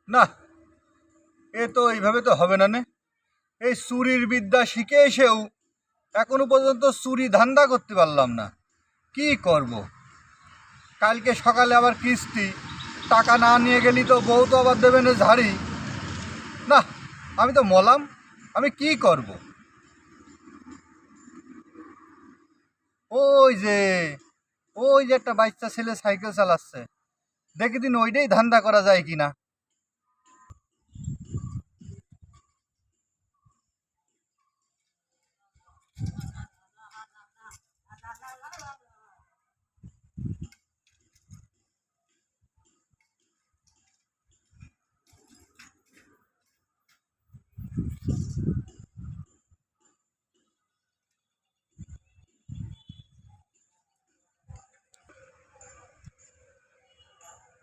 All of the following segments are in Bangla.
না, এ তো এইভাবে তো হবে না নে। এই চুরির বিদ্যা শিখে এসেও এখনো পর্যন্ত চুরি ধান্দা করতে পারলাম না। কি করব? কালকে সকালে আবার কিস্তি, টাকা না নিয়ে গেলি তো বউ তো আবার দেবে না ঝাড়ি। না, আমি তো মলাম, আমি কি করব? ওই যে ওই যে একটা বাচ্চা ছেলে সাইকেল চালাচ্ছে, দেখি দিন ওইটাই ধান্দা করা যায় কিনা।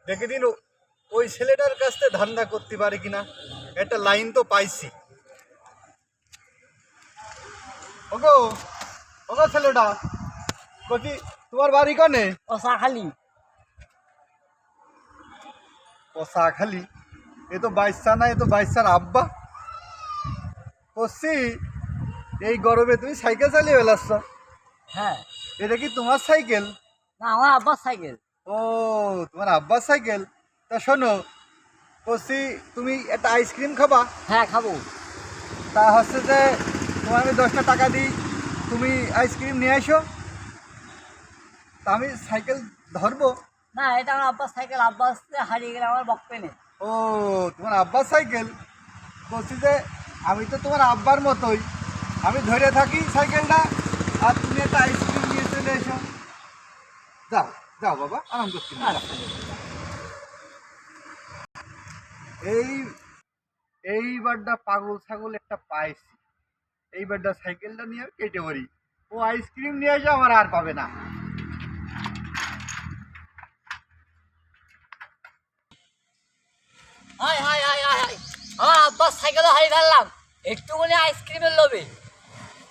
দেখে দিন ওই ছেলেটার কাছ থেকে ধান্দা করতে পারে কিনা। একটা লাইন তো পাইছি। ওগো, ওগো ছেলেটা, বলছি তোমার বাড়ি কনে? খালি পোষা খালি? এ তো বাইশা না, এ তো বাইশার আব্বা। বলছি এই গরমে তুমি সাইকেল চালিয়ে বেলাচ্ছ? হ্যাঁ। এটা কি তোমার সাইকেল? না, আমার আব্বার সাইকেল। ও, তোমার আব্বার সাইকেল। তা শোনো, বলছি তুমি একটা আইসক্রিম খাবা? হ্যাঁ, খাবো। তা হচ্ছে যে তোমার আমি 10টা টাকা দিই, তুমি আইসক্রিম নিয়ে আসো। তা আমি সাইকেল ধরবো? না, এটা আমার আব্বার সাইকেল। আব্বা আসতে হারিয়ে গেলে আমার বকবে না। ও, তোমার আব্বার সাইকেল। বলছি যে আমি তো তোমার আব্বার মতোই, আমি ধরে থাকি সাইকেলটা, আর তুমি একটা আইসক্রিম নিয়ে চলে এসো। যাও যাও বাবা, আরাম করছি না। এই এইবারটা পাগল ছাগল একটা পাইছি, এইবারটা সাইকেলটা নিয়ে আমি কেটে পড়ি। ও আইসক্রিম নিয়ে এসে আমার আর পাবে না। High high high high high, আমার আব্বার সাইকেলও হারিয়ে ফেললাম একটুখানি আইসক্রিমের লোভে।